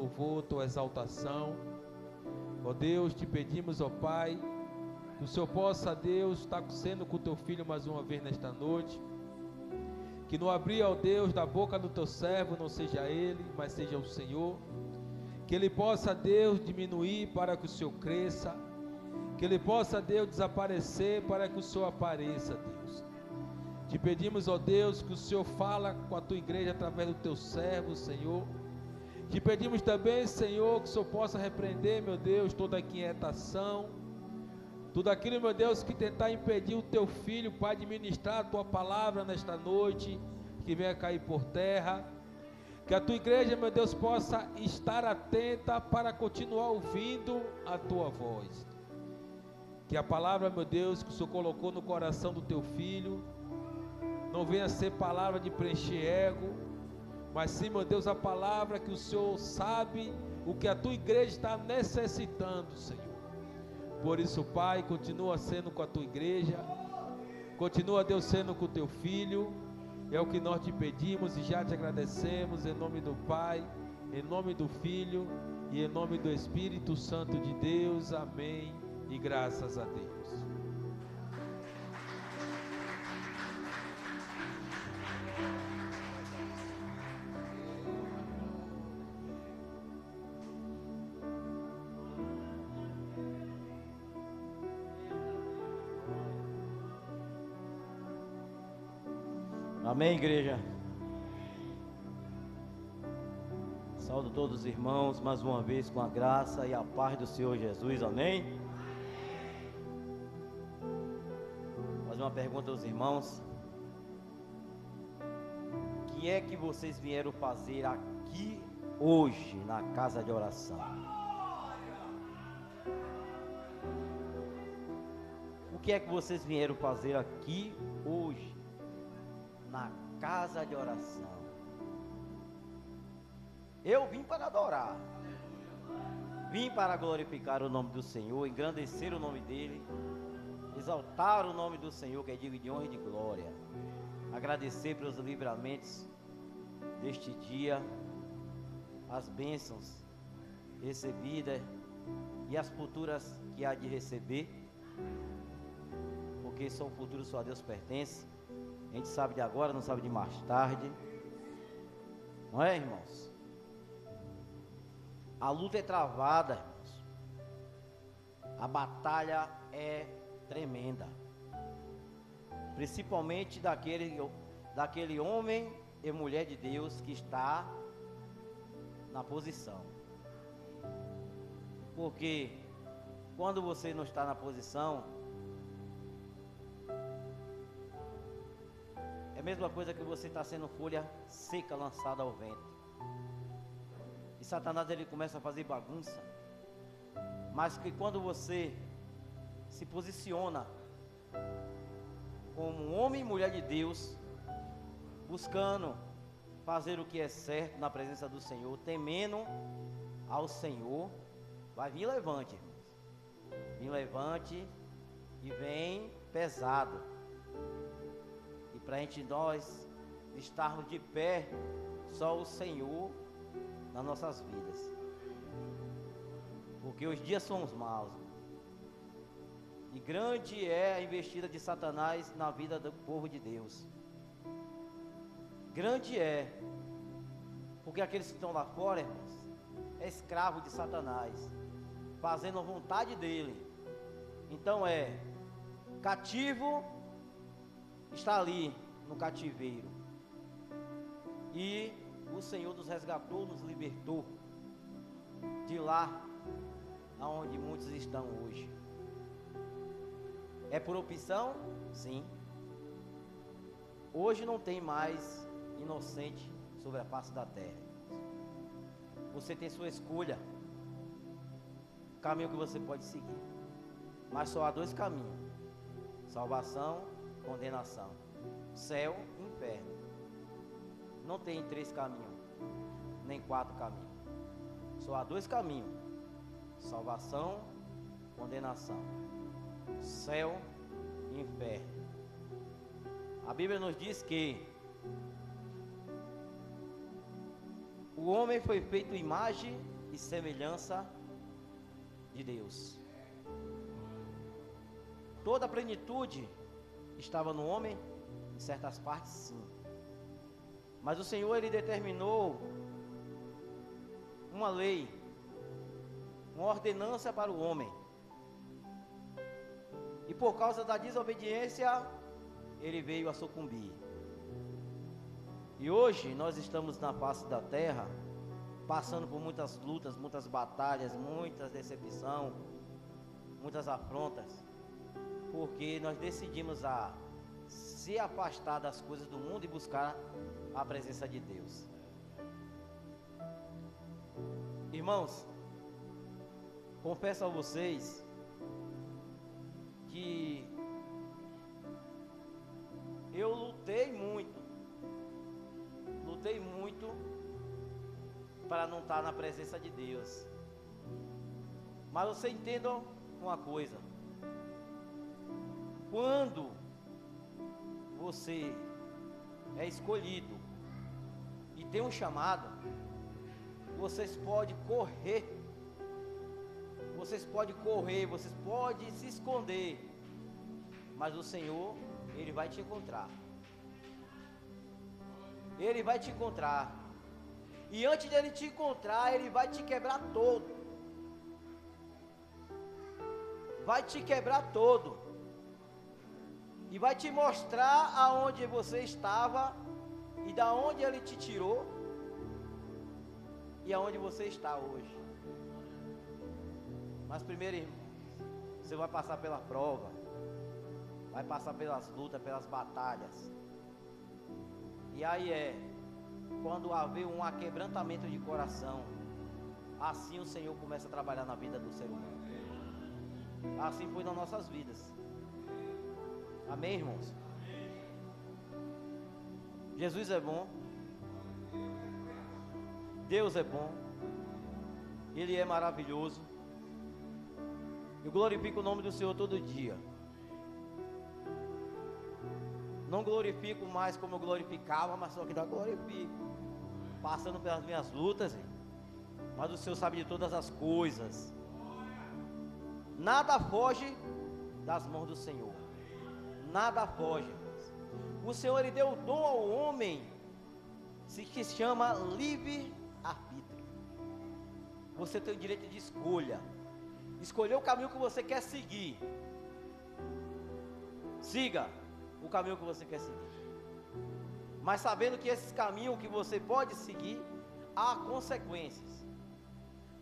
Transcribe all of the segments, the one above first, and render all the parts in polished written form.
louvor, tua exaltação. Ó Deus, te pedimos, ó Pai, que o Senhor possa, Deus, estar sendo com o teu filho mais uma vez nesta noite. Que no abrir, ó Deus, da boca do teu servo não seja ele, mas seja o Senhor. Que ele possa, Deus, diminuir para que o Senhor cresça. Que ele possa, Deus, desaparecer para que o Senhor apareça, Deus. Te pedimos, ó Deus, que o Senhor fala com a tua igreja através do teu servo, Senhor. Te pedimos também, Senhor, que o Senhor possa repreender, meu Deus, toda a inquietação, tudo aquilo, meu Deus, que tentar impedir o teu filho, Pai, de ministrar a tua palavra nesta noite, que venha cair por terra. Que a tua igreja, meu Deus, possa estar atenta para continuar ouvindo a tua voz. Que a palavra, meu Deus, que o Senhor colocou no coração do teu filho, não venha ser palavra de preencher ego, mas sim, meu Deus, a palavra que o Senhor sabe o que a tua igreja está necessitando, Senhor. Por isso, Pai, continua sendo com a tua igreja, continua, Deus, sendo com o teu filho. É o que nós te pedimos e já te agradecemos, em nome do Pai, em nome do Filho e em nome do Espírito Santo de Deus. Amém e graças a Deus. Amém, igreja. Saúdo todos os irmãos mais uma vez com a graça e a paz do Senhor Jesus. Amém. Vou fazer uma pergunta aos irmãos. O que é que vocês vieram fazer aqui hoje na casa de oração? O que é que vocês vieram fazer aqui hoje na casa de oração? Eu vim para adorar, vim para glorificar o nome do Senhor, engrandecer o nome dele, exaltar o nome do Senhor, que é digno de honra e de glória, agradecer pelos livramentos deste dia, as bênçãos recebidas e as futuras que há de receber, porque são futuros, só a Deus pertence. A gente sabe de agora, não sabe de mais tarde. Não é, irmãos? A luta é travada, irmãos. A batalha é tremenda. Principalmente daquele homem e mulher de Deus que está na posição. Porque quando você não está na posição, é a mesma coisa que você está sendo folha seca lançada ao vento. E Satanás, ele começa a fazer bagunça. Mas que quando você se posiciona como um homem e mulher de Deus, buscando fazer o que é certo na presença do Senhor, temendo ao Senhor, vai vir levante, irmãos. Vem levante e vem pesado. E para nós estarmos de pé, só o Senhor nas nossas vidas. Porque os dias são os maus. E grande é a investida de Satanás na vida do povo de Deus. Grande é. Porque aqueles que estão lá fora, irmãos, é escravo de Satanás, fazendo a vontade dele. Então cativo, está ali no cativeiro. E o Senhor nos resgatou, nos libertou de lá aonde muitos estão hoje. É por opção? Sim. Hoje não tem mais inocente sobre a face da terra. Você tem sua escolha, o caminho que você pode seguir. Mas só há dois caminhos: salvação, condenação. Céu e inferno. Não tem 3 caminhos, nem 4 caminhos. Só há 2 caminhos: salvação, condenação. Céu e inferno. A Bíblia nos diz que o homem foi feito imagem e semelhança de Deus. Toda a plenitude estava no homem, em certas partes sim. Mas o Senhor, Ele determinou uma lei, uma ordenança para o homem. E por causa da desobediência, ele veio a sucumbir. E hoje nós estamos na face da terra, passando por muitas lutas, muitas batalhas, muitas decepções, muitas afrontas, porque nós decidimos a se afastar das coisas do mundo e buscar a presença de Deus. Irmãos, confesso a vocês que eu lutei muito para não estar na presença de Deus. Mas você entenda uma coisa: quando você é escolhido e tem um chamado, vocês podem correr, vocês podem se esconder, mas o Senhor, Ele vai te encontrar. Ele vai te encontrar. E antes de Ele te encontrar, Ele vai te quebrar todo. Vai te quebrar todo. E vai te mostrar aonde você estava e da onde Ele te tirou e aonde você está hoje. Mas primeiro, irmão, você vai passar pela prova, vai passar pelas lutas, pelas batalhas. E aí quando haver um aquebrantamento de coração, assim o Senhor começa a trabalhar na vida do ser humano. Assim foi nas nossas vidas. Amém, irmãos? Jesus é bom. Deus é bom. Ele é maravilhoso. Eu glorifico o nome do Senhor todo dia. Não glorifico mais como eu glorificava, mas só que ainda glorifico, passando pelas minhas lutas, mas o Senhor sabe de todas as coisas. Nada foge das mãos do Senhor. Nada foge. O Senhor, Ele deu o dom ao homem, que se chama livre-arbítrio. Você tem o direito de escolha. Escolher o caminho que você quer seguir. Siga o caminho que você quer seguir, mas sabendo que esse caminho que você pode seguir, há consequências.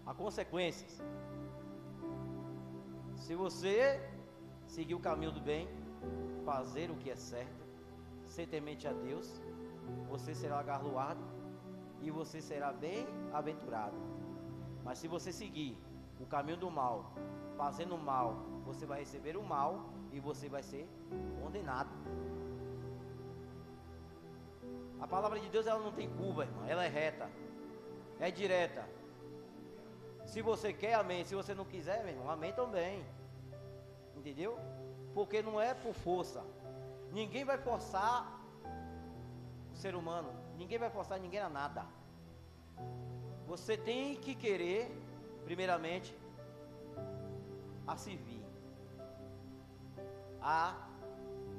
Há consequências. Se você seguir o caminho do bem, fazer o que é certo, ser temente a Deus, você será galardoado e você será bem-aventurado. Mas se você seguir o caminho do mal, fazendo o mal, você vai receber o mal e você vai ser condenado. A palavra de Deus, ela não tem curva, irmão. Ela é reta, é direta. Se você quer, amém. Se você não quiser, meu irmão, amém também. Entendeu? Porque não é por força. Ninguém vai forçar o ser humano. Ninguém vai forçar ninguém a nada. Você tem que querer, primeiramente, a servir, a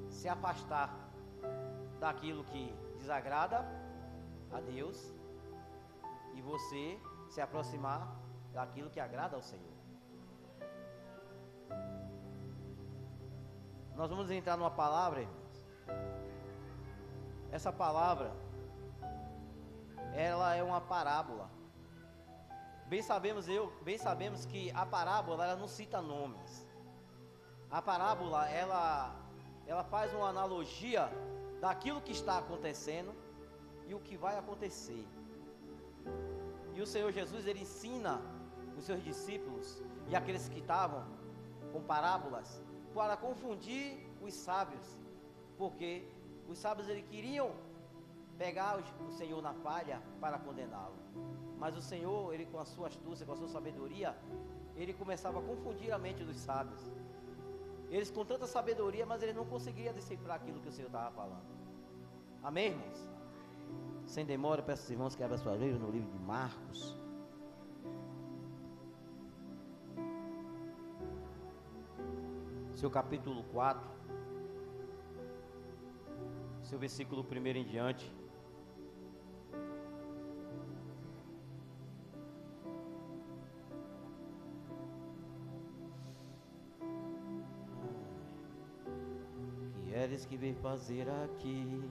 se afastar daquilo que desagrada a Deus e você se aproximar daquilo que agrada ao Senhor. Nós vamos entrar numa palavra, irmãos. Essa palavra, ela é uma parábola. Bem sabemos que a parábola, ela não cita nomes. A parábola, ela faz uma analogia daquilo que está acontecendo e o que vai acontecer. E o Senhor Jesus, Ele ensina os seus discípulos e aqueles que estavam com parábolas para confundir os sábios, porque os sábios, eles queriam pegar o Senhor na falha para condená-lo, mas o Senhor, Ele, com a sua astúcia, com a sua sabedoria, Ele começava a confundir a mente dos sábios. Eles com tanta sabedoria, mas eles não conseguiam decifrar aquilo que o Senhor estava falando. Amém, irmãos? Sem demora, peço aos irmãos que abram a sua Bíblia no livro de Marcos. seu capítulo 4, seu versículo 1 em diante. Que eres que veio fazer aqui?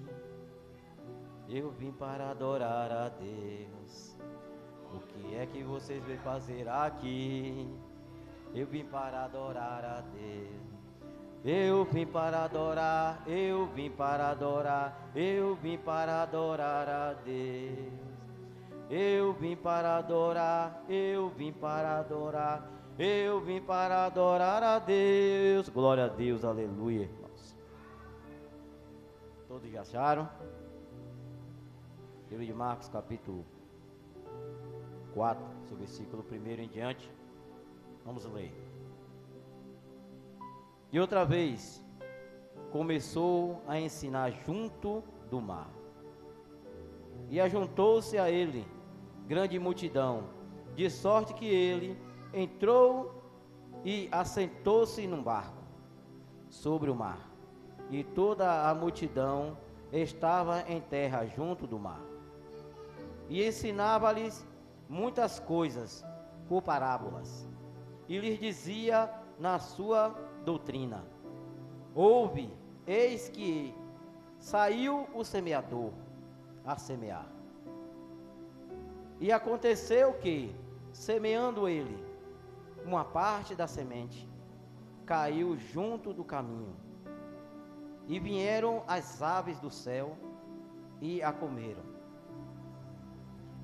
Eu vim para adorar a Deus. O que é que vocês veem fazer aqui? Eu vim para adorar a Deus. Eu vim para adorar, eu vim para adorar, eu vim para adorar a Deus. Eu vim para adorar, eu vim para adorar, eu vim para adorar a Deus. Glória a Deus, aleluia, irmãos. Todos já acharam? Livro de Marcos, capítulo 4, seu versículo 1 em diante. Vamos ler. E outra vez começou a ensinar junto do mar. E ajuntou-se a ele grande multidão, de sorte que ele entrou e assentou-se num barco sobre o mar. E toda a multidão estava em terra junto do mar. E ensinava-lhes muitas coisas por parábolas. E lhes dizia na sua doutrina: ouve, eis que saiu o semeador a semear. E aconteceu que, semeando ele, uma parte da semente caiu junto do caminho, e vieram as aves do céu e a comeram.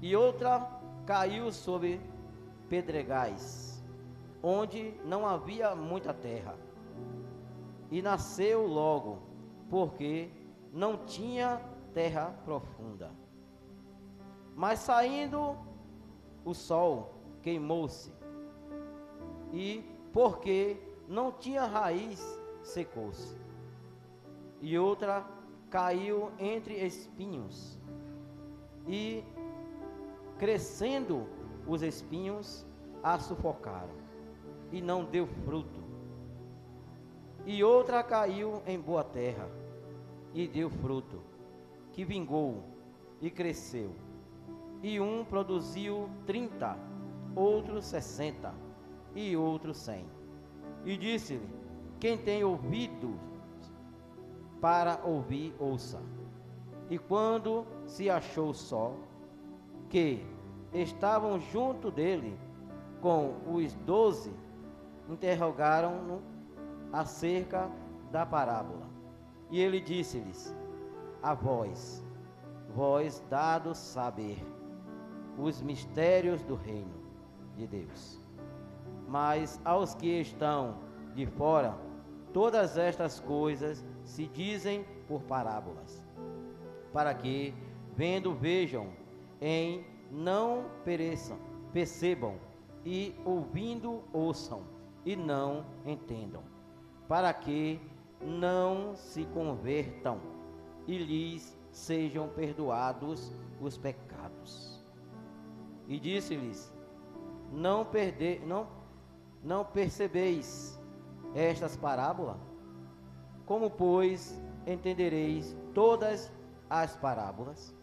E outra caiu sobre pedregais, onde não havia muita terra, e nasceu logo, porque não tinha terra profunda. Mas saindo o sol, queimou-se, e porque não tinha raiz, secou-se. E outra caiu entre espinhos, e crescendo os espinhos a sufocaram, e não deu fruto. E outra caiu em boa terra, e deu fruto, que vingou e cresceu. E um produziu 30, outro 60, e outro 100. E disse-lhe: quem tem ouvido para ouvir, ouça. E quando se achou só, que estavam junto dele com os 12, interrogaram-no acerca da parábola. E ele disse-lhes: a vós dado saber os mistérios do reino de Deus, mas aos que estão de fora, todas estas coisas se dizem por parábolas, para que, vendo, vejam, em não percebam, e ouvindo, ouçam, e não entendam, para que não se convertam, e lhes sejam perdoados os pecados. E disse-lhes: não percebeis estas parábolas? Como, pois, entendereis todas as parábolas?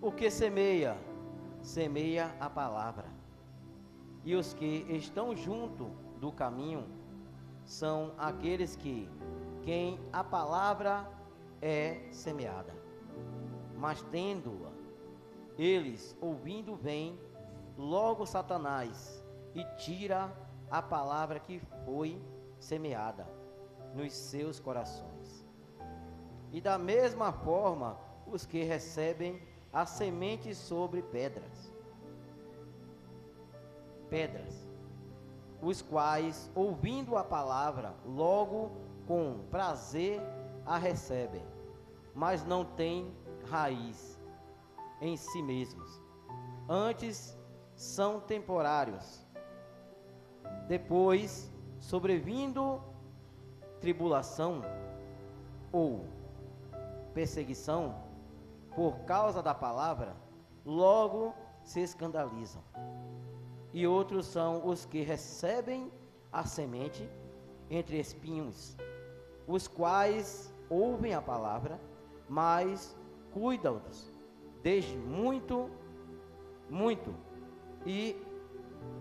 O que semeia, semeia a palavra. E os que estão junto do caminho são aqueles quem a palavra é semeada. Mas tendo-a eles ouvindo, vem logo Satanás e tira a palavra que foi semeada nos seus corações. E da mesma forma, os que recebem a semente sobre pedras, os quais, ouvindo a palavra, logo com prazer a recebem, mas não têm raiz em si mesmos, antes são temporários. Depois, sobrevindo tribulação ou perseguição por causa da palavra, logo se escandalizam. e outros são os que recebem a semente entre espinhos, os quais ouvem a palavra, mas cuidam-nos desde muito, e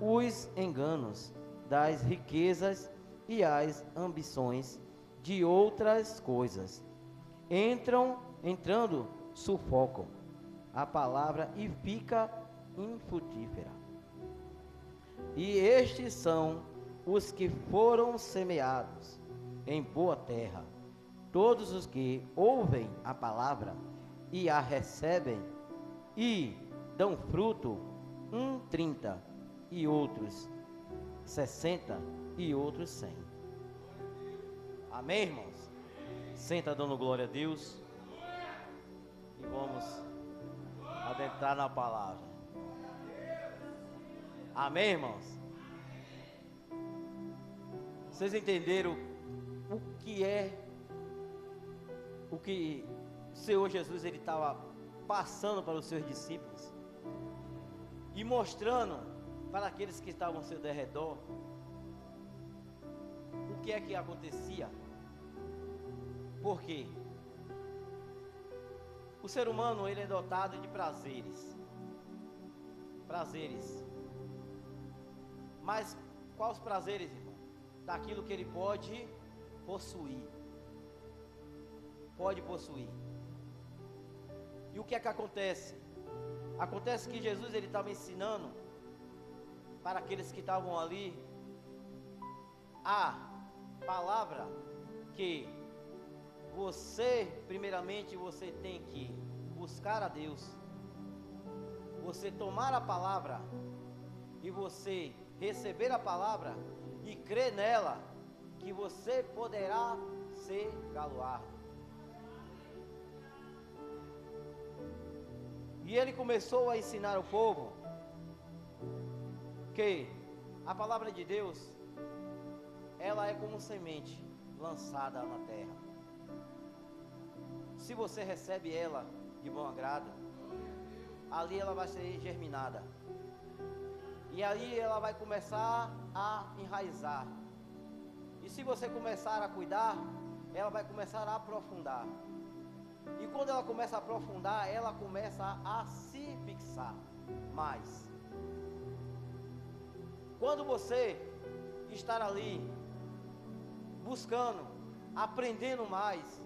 os enganos das riquezas e as ambições de outras coisas entrando, sufocam a palavra e fica infrutífera. E estes são os que foram semeados em boa terra, todos os que ouvem a palavra e a recebem e dão fruto, 30, e outros 60, e outros 100. Amém, irmãos? Senta dando glória a Deus e vamos adentrar na palavra. Amém, irmãos? Vocês entenderam o que o Senhor Jesus ele estava passando para os seus discípulos e mostrando para aqueles que estavam ao seu derredor o que é que acontecia? Por quê? O ser humano ele é dotado de prazeres. Mas quais os prazeres, irmão? Daquilo que ele pode possuir. E o que é que acontece? Acontece que Jesus ele estava ensinando para aqueles que estavam ali a palavra que primeiramente você tem que buscar a Deus, você tomar a palavra e você receber a palavra e crer nela, que você poderá ser galardoado. E ele começou a ensinar o povo que a palavra de Deus, ela é como semente lançada na terra. Se você recebe ela de bom agrado, ali ela vai ser germinada. E ali ela vai começar a enraizar. E se você começar a cuidar, ela vai começar a aprofundar. E quando ela começa a aprofundar, ela começa a se fixar mais. Quando você estar ali, buscando, aprendendo mais,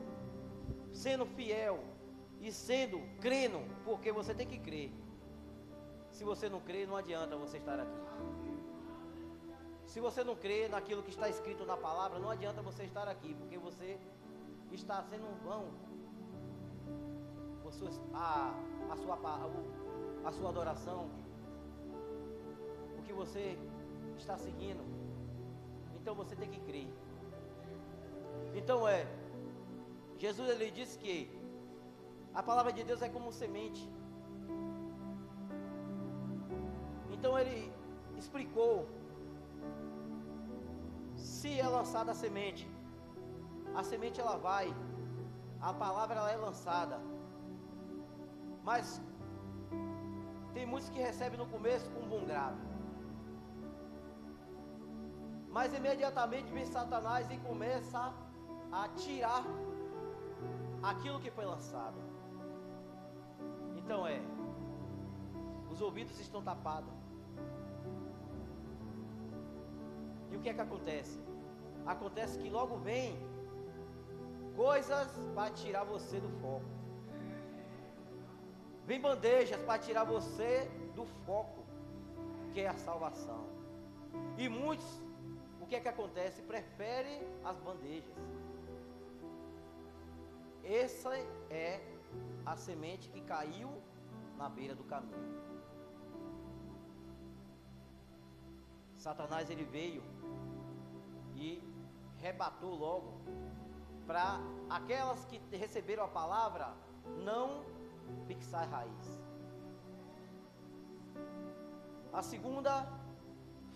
sendo fiel e crendo, porque você tem que crer. Se você não crê, não adianta você estar aqui. Se você não crê naquilo que está escrito na palavra, não adianta você estar aqui, porque você está sendo um vão. A sua adoração, o que você está seguindo, então você tem que crer. Então Jesus ele disse que a palavra de Deus é como semente. Então ele explicou, se é lançada a semente ela vai, a palavra ela é lançada, mas tem muitos que recebem no começo com um bom grado, mas imediatamente vem Satanás e começa a tirar aquilo que foi lançado. Então os ouvidos estão tapados. E o que é que acontece? Acontece que logo vem coisas para tirar você do foco. Vem bandejas para tirar você do foco, que é a salvação. E muitos, o que é que acontece? Preferem as bandejas. Essa é a semente que caiu na beira do caminho. Satanás ele veio e rebatou logo para aquelas que receberam a palavra não fixar raiz. A segunda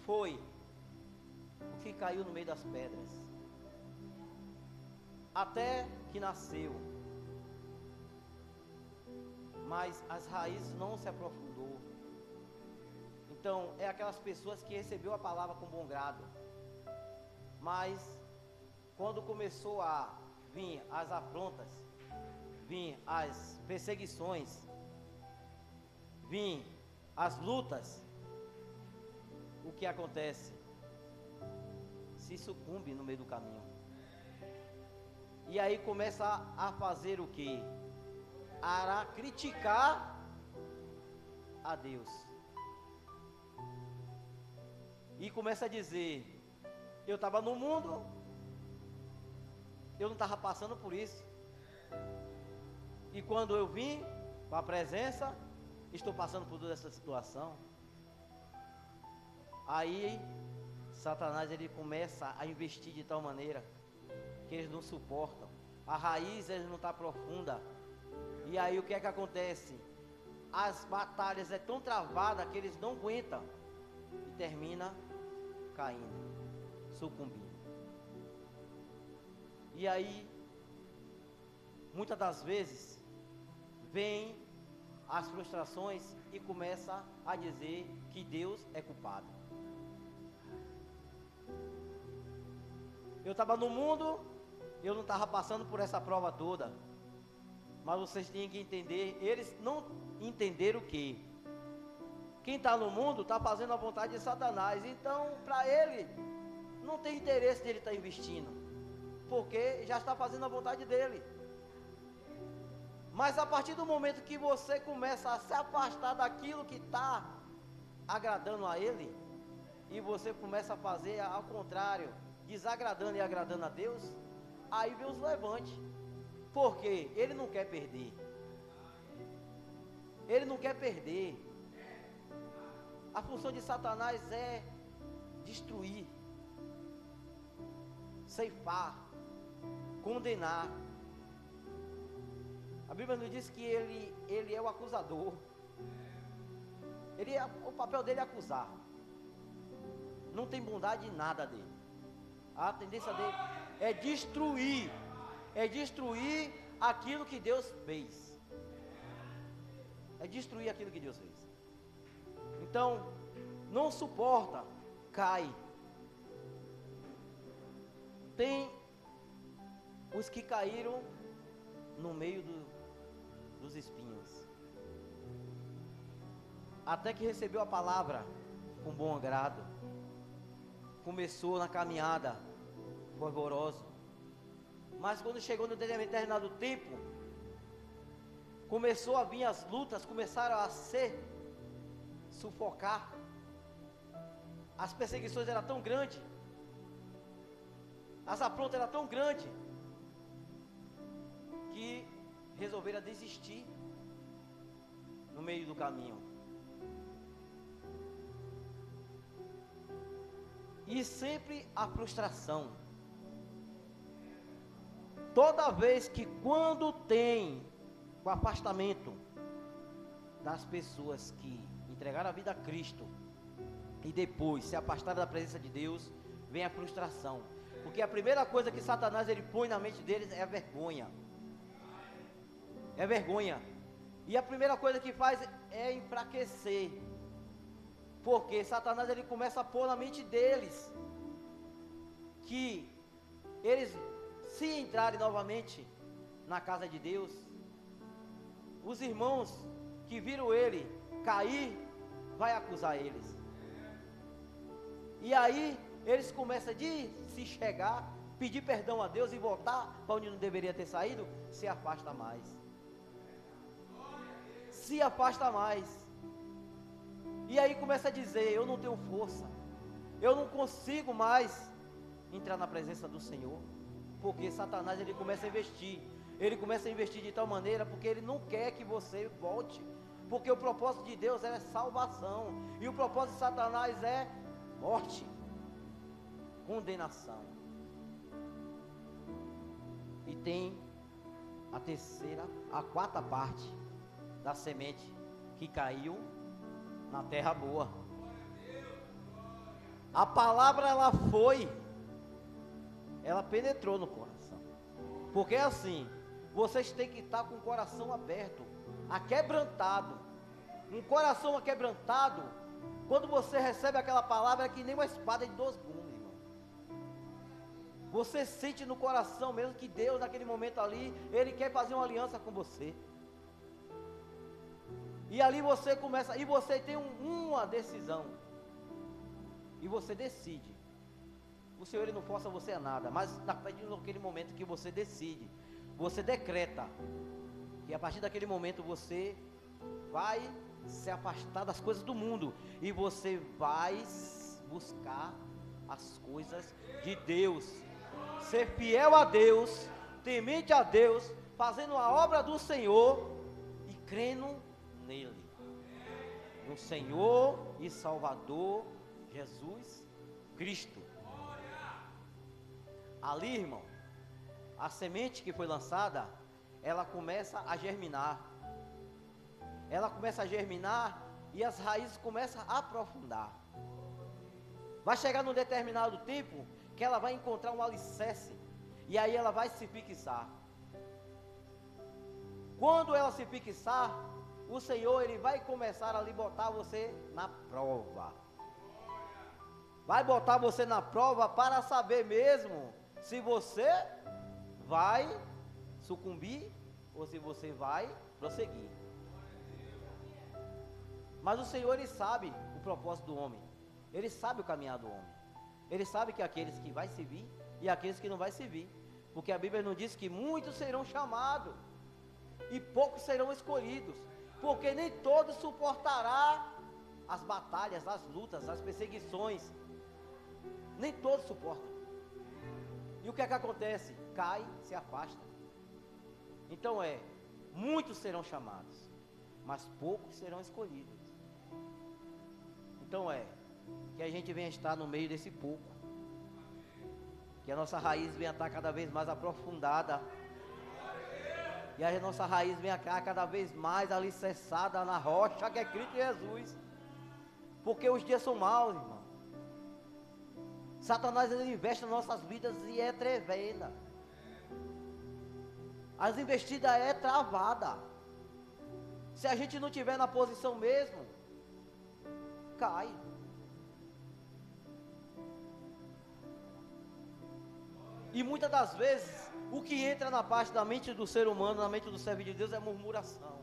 foi o que caiu no meio das pedras, até que nasceu, mas as raízes não se aprofundou. Então, é aquelas pessoas que recebeu a palavra com bom grado. Mas, quando começou a vir as afrontas, vir as perseguições, vir as lutas, o que acontece? Se sucumbe no meio do caminho. E aí começa a fazer o quê? A criticar a Deus. E começa a dizer: eu estava no mundo, eu não estava passando por isso. E quando eu vim para a presença, estou passando por toda essa situação. Aí Satanás ele começa a investir de tal maneira que eles não suportam. A raiz eles não está profunda. E aí o que é que acontece? As batalhas é tão travada que eles não aguentam e termina caindo, sucumbindo. E aí muitas das vezes vem as frustrações e começa a dizer que Deus é culpado. Eu estava no mundo, eu não estava passando por essa prova toda. Mas vocês têm que entender, eles não entenderam o que? Quem está no mundo está fazendo a vontade de Satanás. Então, para ele, não tem interesse dele estar investindo, porque já está fazendo a vontade dele. Mas a partir do momento que você começa a se afastar daquilo que está agradando a ele, e você começa a fazer ao contrário, desagradando e agradando a Deus, aí vem os levantes, porque ele não quer perder. Ele não quer perder. A função de Satanás é destruir, ceifar, condenar. A Bíblia nos diz que ele é o acusador. O papel dele é acusar. Não tem bondade em nada dele. A tendência dele é destruir. É destruir aquilo que Deus fez. É destruir aquilo que Deus fez. Então, não suporta, cai. Tem os que caíram no meio dos espinhos. Até que recebeu a palavra com bom agrado. Começou na caminhada fervoroso. Mas quando chegou no determinado tempo, começou a vir as lutas, começaram a se sufocar. As perseguições eram tão grandes, as afrontas eram tão grandes, que resolveram desistir no meio do caminho. E sempre a frustração. Toda vez que quando tem o afastamento das pessoas que entregaram a vida a Cristo e depois se afastaram da presença de Deus, vem a frustração. Porque a primeira coisa que Satanás ele põe na mente deles é a vergonha. É vergonha. E a primeira coisa que faz é enfraquecer. Porque Satanás ele começa a pôr na mente deles que eles, se entrarem novamente na casa de Deus, os irmãos que viram ele cair, vai acusar eles. E aí eles começam de se chegar, pedir perdão a Deus e voltar para onde não deveria ter saído, se afasta mais. Se afasta mais. E aí começa a dizer: eu não tenho força, eu não consigo mais entrar na presença do Senhor. Porque Satanás ele começa a investir. Ele começa a investir de tal maneira porque ele não quer que você volte. Porque o propósito de Deus é salvação. E o propósito de Satanás é morte, condenação. E tem a quarta parte da semente que caiu na terra boa. A palavra ela penetrou no coração. Porque é assim, vocês têm que estar com o coração aberto, aquebrantado. Um coração aquebrantado Quando você recebe aquela palavra, é que nem uma espada de dois gumes, irmão. Você sente no coração mesmo que Deus, naquele momento ali, Ele quer fazer uma aliança com você. E ali você começa, e você tem uma decisão. E você decide. O Senhor Ele não força você a nada, mas naquele momento que você decide, você decreta, que a partir daquele momento você vai se afastar das coisas do mundo, e você vai buscar as coisas de Deus, ser fiel a Deus, temente a Deus, fazendo a obra do Senhor e crendo nele, no Senhor e Salvador Jesus Cristo. Ali, irmão, a semente que foi lançada, ela começa a germinar. Ela começa a germinar e as raízes começam a aprofundar. Vai chegar num determinado tempo que ela vai encontrar um alicerce, e aí ela vai se fixar. Quando ela se fixar, o Senhor Ele vai começar a lhe botar você na prova. Vai botar você na prova para saber mesmo se você vai sucumbir ou se você vai prosseguir. Mas o Senhor Ele sabe o propósito do homem. Ele sabe o caminhar do homem. Ele sabe que aqueles que vai servir e aqueles que não vai servir. Porque a Bíblia não diz que muitos serão chamados e poucos serão escolhidos. Porque nem todos suportará as batalhas, as lutas, as perseguições. Nem todos suportam. E o que é que acontece? Cai, se afasta. Então muitos serão chamados, mas poucos serão escolhidos. Então que a gente venha estar no meio desse pouco, que a nossa raiz venha estar cada vez mais aprofundada, e a nossa raiz venha estar cada vez mais alicerçada na rocha que é Cristo Jesus, porque os dias são maus, irmão. Satanás ele investe nas nossas vidas e é tremenda. As investidas é travada. Se a gente não tiver na posição mesmo, cai. E muitas das vezes, o que entra na parte da mente do ser humano, na mente do servo de Deus, é murmuração.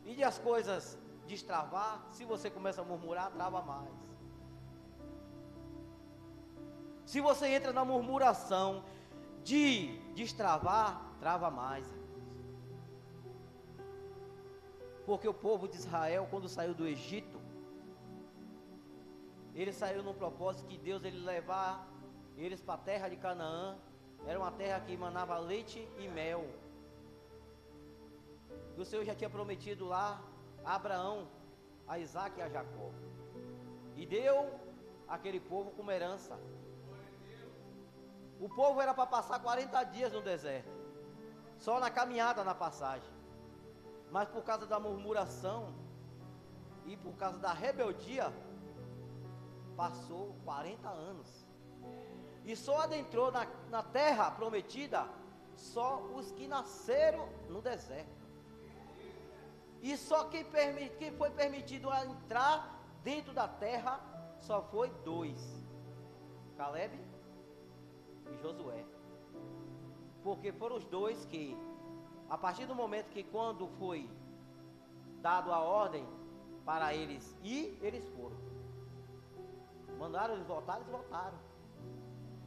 E de as coisas destravar, se você começa a murmurar, trava mais. Se você entra na murmuração de destravar, trava mais. Porque o povo de Israel, quando saiu do Egito, ele saiu no propósito que Deus ele levar eles para a terra de Canaã. Era uma terra que emanava leite e mel. E o Senhor já tinha prometido lá a Abraão, a Isaac e a Jacó. E deu aquele povo como herança. O povo era para passar 40 dias no deserto, só na caminhada, na passagem. Mas por causa da murmuração e por causa da rebeldia, passou 40 anos. E só adentrou na terra prometida só os que nasceram no deserto. E só quem foi permitido a entrar dentro da terra só foi 2: Caleb e Josué. Porque foram os 2 que, a partir do momento que quando foi dado a ordem para eles ir, eles foram. Mandaram eles voltar, eles voltaram.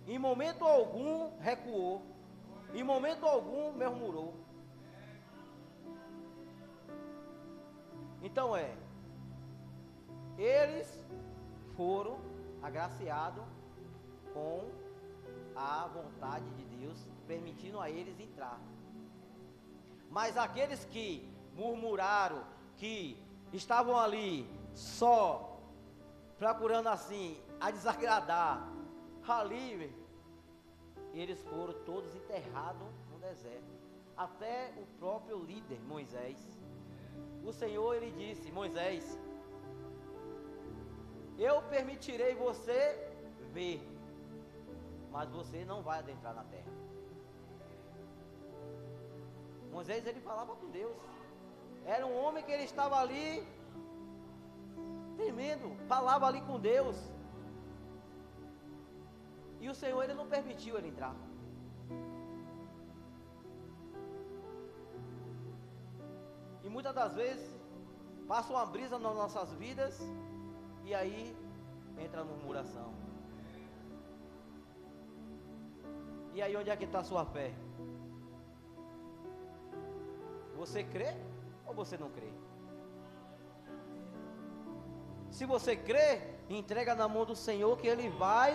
Em momento algum recuou. Em momento algum murmurou. Então eles foram agraciados com a vontade de Deus, permitindo a eles entrar. Mas aqueles que murmuraram, que estavam ali só procurando assim a desagradar, ali eles foram todos enterrados no deserto. Até o próprio líder Moisés. O Senhor ele disse: Moisés, eu permitirei você ver, mas você não vai adentrar na terra. Moisés ele falava com Deus. Era um homem que ele estava ali tremendo, falava ali com Deus. E o Senhor, Ele não permitiu ele entrar. E muitas das vezes, passa uma brisa nas nossas vidas, e aí entra a murmuração. E aí onde é que está a sua fé? Você crê ou você não crê? Se você crê, entrega na mão do Senhor que Ele vai.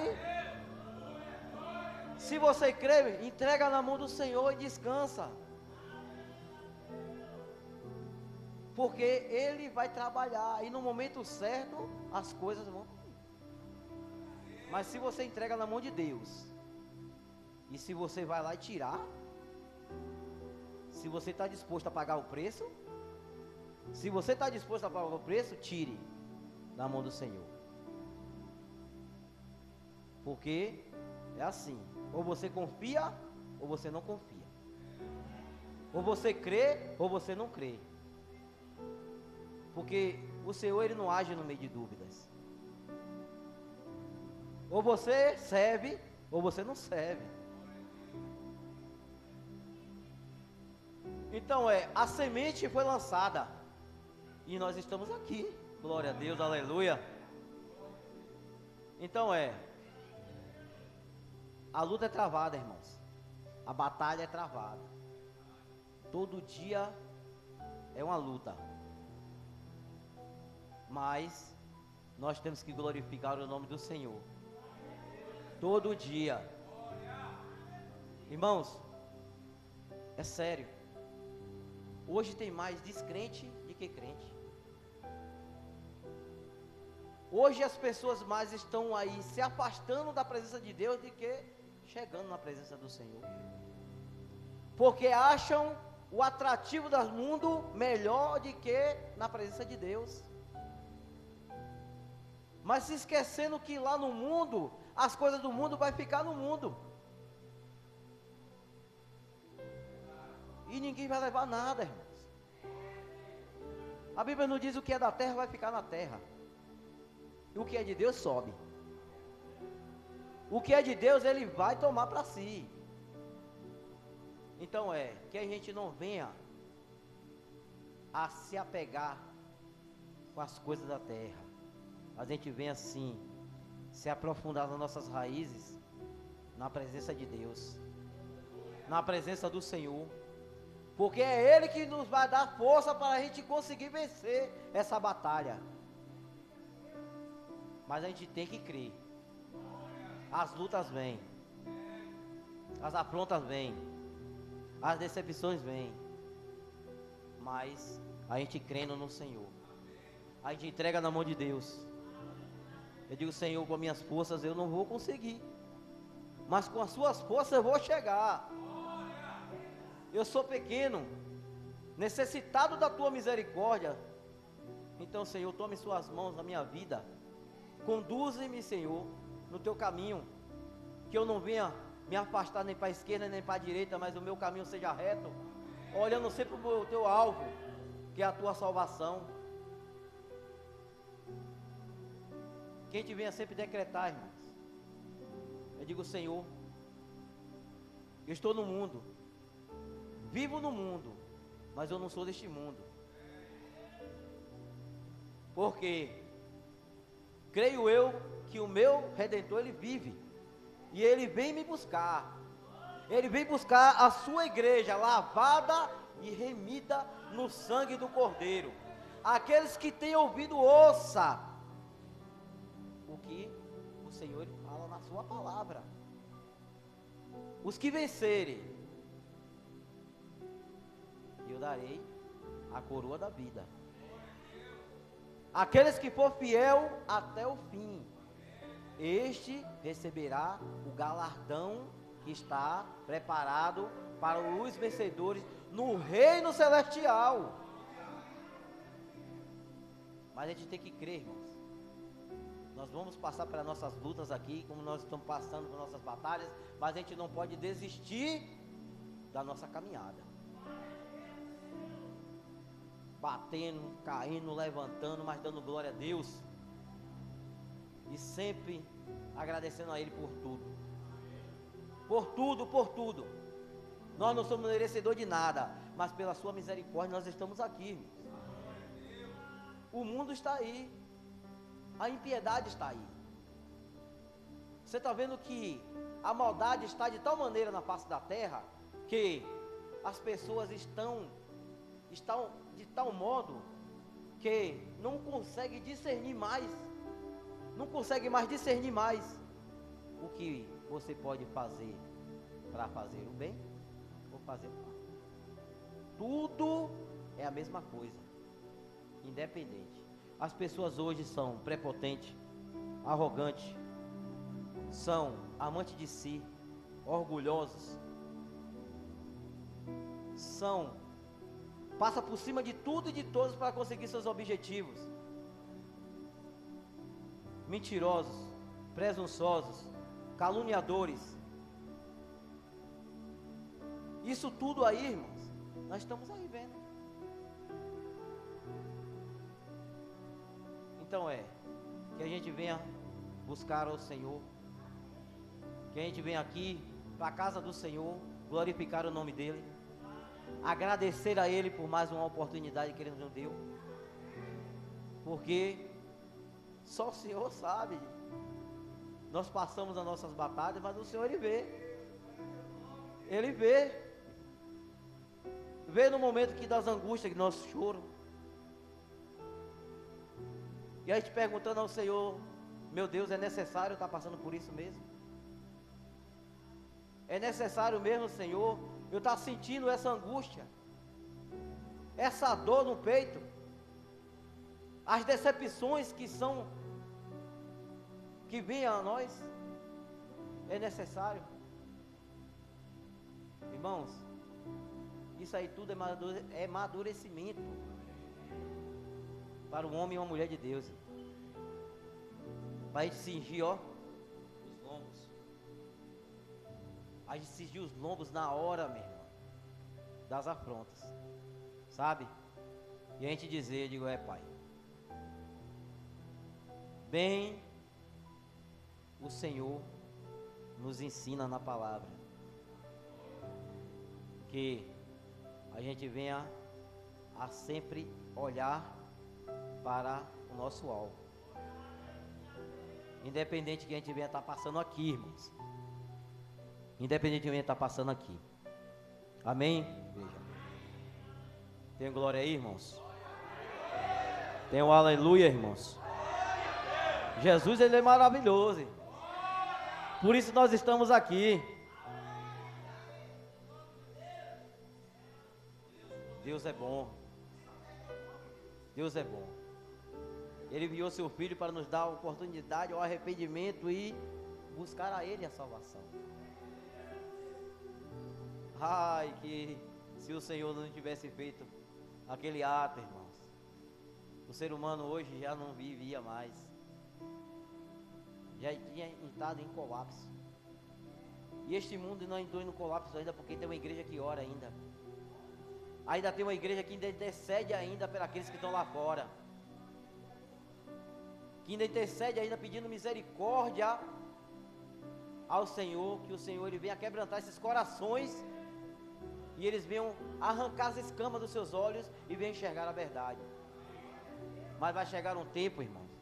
Se você crê, entrega na mão do Senhor e descansa. Porque Ele vai trabalhar e no momento certo as coisas vão. Mas se você entrega na mão de Deus, e se você vai lá e tirar, se você está disposto a pagar o preço, se você está disposto a pagar o preço, tire na mão do Senhor. Porque é assim, ou você confia, ou você não confia. Ou você crê, ou você não crê. Porque o Senhor, Ele não age no meio de dúvidas. Ou você serve, ou você não serve. Então a semente foi lançada. E nós estamos aqui. Glória a Deus, aleluia. Então a luta é travada, irmãos. A batalha é travada. Todo dia é uma luta. Mas nós temos que glorificar o nome do Senhor. Todo dia. Irmãos, é sério. Hoje tem mais descrente do que crente. Hoje as pessoas mais estão aí se afastando da presença de Deus do que chegando na presença do Senhor. Porque acham o atrativo do mundo melhor do que na presença de Deus. Mas se esquecendo que lá no mundo, as coisas do mundo vai ficar no mundo. E ninguém vai levar nada, irmãos. A Bíblia não diz o que é da terra vai ficar na terra. E o que é de Deus sobe. O que é de Deus Ele vai tomar para si. Então que a gente não venha a se apegar com as coisas da terra. A gente vem assim, se aprofundar nas nossas raízes, na presença de Deus, na presença do Senhor, porque é Ele que nos vai dar força para a gente conseguir vencer essa batalha. Mas a gente tem que crer. As lutas vêm, as afrontas vêm, as decepções vêm, mas a gente crendo no Senhor, a gente entrega na mão de Deus. Eu digo, Senhor, com as minhas forças eu não vou conseguir, mas com as suas forças eu vou chegar. Eu sou pequeno, necessitado da tua misericórdia. Então, Senhor, tome suas mãos na minha vida. Conduze-me, Senhor, no teu caminho, que eu não venha me afastar nem para a esquerda nem para a direita, mas o meu caminho seja reto, olhando sempre para o teu alvo, que é a tua salvação. Que a gente venha sempre decretar, irmãos. Eu digo, Senhor, eu estou no mundo, vivo no mundo, mas eu não sou deste mundo. Porque creio eu que o meu Redentor, Ele vive, e Ele vem me buscar. Ele vem buscar a sua igreja lavada e remida no sangue do Cordeiro. Aqueles que têm ouvido, ouça o que o Senhor Ele fala na sua palavra. Os que vencerem, eu darei a coroa da vida. Aqueles que for fiel até o fim, este receberá o galardão que está preparado para os vencedores no reino celestial. Mas a gente tem que crer, irmãos. Nós vamos passar pelas nossas lutas aqui, como nós estamos passando pelas nossas batalhas, mas a gente não pode desistir da nossa caminhada. Batendo, caindo, levantando, mas dando glória a Deus. e sempre agradecendo a Ele por tudo. Por tudo, por tudo. Nós não somos merecedores de nada, mas pela sua misericórdia nós estamos aqui, irmãos. O mundo está aí, a impiedade está aí. Você está vendo que a maldade está de tal maneira na face da terra, que as pessoas estão de tal modo, que não conseguem discernir mais, não conseguem mais discernir mais o que você pode fazer para fazer o bem ou fazer o mal. Tudo é a mesma coisa, independente. As pessoas hoje são prepotentes, arrogantes, são amantes de si, orgulhosos, passa por cima de tudo e de todos para conseguir seus objetivos. Mentirosos, presunçosos, caluniadores. Isso tudo aí, irmãos, nós estamos aí vendo. Então que a gente venha buscar ao Senhor, que a gente venha aqui para a casa do Senhor, glorificar o nome dEle, agradecer a Ele por mais uma oportunidade que Ele nos deu, porque só o Senhor sabe. Nós passamos as nossas batalhas, mas o Senhor Ele vê no momento que das angústias, que nós choramos, e a gente perguntando ao Senhor: meu Deus, é necessário estar passando por isso mesmo? É necessário mesmo, Senhor, eu estar sentindo essa angústia, essa dor no peito, as decepções que vêm a nós? É necessário? Irmãos, isso aí tudo é amadurecimento para um homem e uma mulher de Deus, para a gente cingir, os lombos. A gente cingir os lombos na hora, meu irmão, das afrontas, sabe? E a gente dizer, Pai, bem o Senhor nos ensina na palavra, que a gente venha a sempre olhar para o nosso alvo, independente que a gente venha estar passando aqui, irmãos, independente que a gente venha estar passando aqui, amém? Veja, tem glória aí, irmãos? Tem um aleluia, irmãos? Jesus, Ele é maravilhoso, por isso nós estamos aqui. Deus é bom, Deus é bom. Ele enviou seu Filho para nos dar a oportunidade ao arrependimento e buscar a Ele a salvação. Ai, que se o Senhor não tivesse feito aquele ato, irmãos, o ser humano hoje já não vivia mais, já tinha entrado em colapso. E este mundo não entrou no colapso ainda, porque tem uma igreja que ora ainda. Ainda tem uma igreja que ainda intercede ainda por aqueles que estão lá fora, que ainda intercede ainda pedindo misericórdia ao Senhor, que o Senhor Ele venha quebrantar esses corações, e eles venham arrancar as escamas dos seus olhos e venham enxergar a verdade. Mas vai chegar um tempo, irmãos,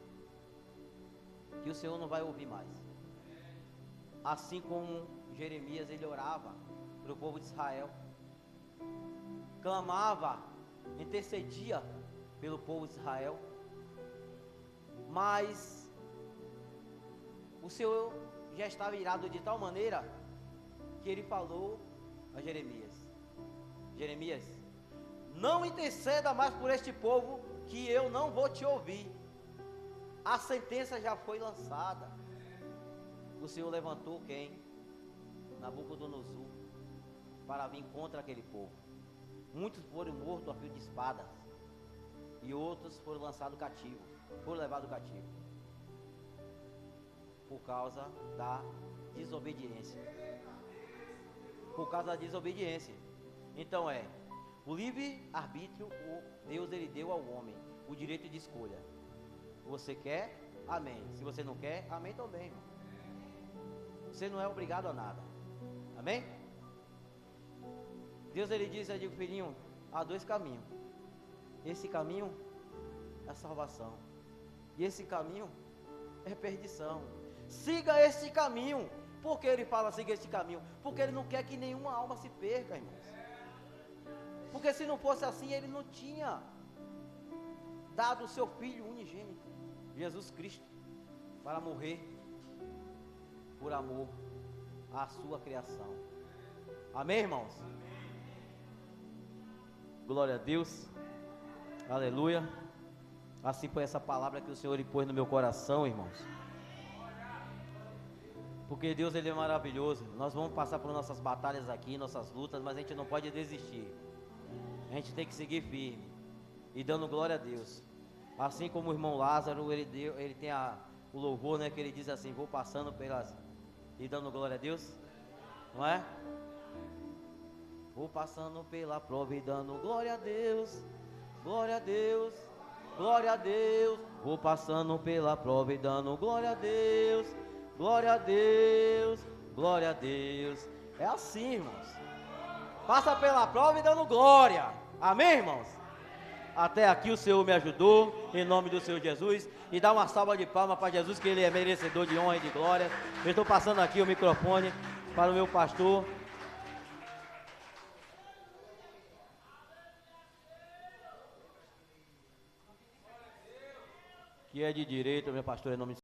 que o Senhor não vai ouvir mais. Assim como Jeremias, ele orava para o povo de Israel, clamava, intercedia pelo povo de Israel, mas o Senhor já estava irado de tal maneira que Ele falou a Jeremias: Jeremias, não interceda mais por este povo, que eu não vou te ouvir. A sentença já foi lançada. O Senhor levantou quem? Nabucodonosor, para vir contra aquele povo. Muitos foram mortos a fio de espadas, e outros foram lançados cativos, foram levados cativos, por causa da desobediência. Por causa da desobediência. Então o livre-arbítrio, Deus Ele deu ao homem o direito de escolha. Você quer amém. Se você não quer, amém também, irmão. Você não é obrigado a nada. Amém? Deus, ele diz, eu digo, filhinho, há dois caminhos. Esse caminho é salvação. E esse caminho é perdição. Siga esse caminho. Por que ele fala siga esse caminho? Porque ele não quer que nenhuma alma se perca, irmãos. Porque se não fosse assim, ele não tinha dado o seu Filho unigênito, Jesus Cristo, para morrer por amor à sua criação. Amém, irmãos? Glória a Deus. Aleluia. Assim foi essa palavra que o Senhor pôs no meu coração, irmãos. Porque Deus, ele é maravilhoso. Nós vamos passar por nossas batalhas aqui, nossas lutas, mas a gente não pode desistir. A gente tem que seguir firme e dando glória a Deus. Assim como o irmão Lázaro, ele tem o louvor, né, que ele diz assim: vou passando pelas, e dando glória a Deus, não é? Vou passando pela prova e dando glória a Deus, glória a Deus, glória a Deus. Vou passando pela prova e dando glória a Deus, glória a Deus, glória a Deus. É assim, irmãos. Passa pela prova e dando glória. Amém, irmãos? Até aqui o Senhor me ajudou, em nome do Senhor Jesus. E dá uma salva de palmas para Jesus, que ele é merecedor de honra e de glória. Eu estou passando aqui o microfone para o meu pastor. Que é de direito, meu pastor, em nome do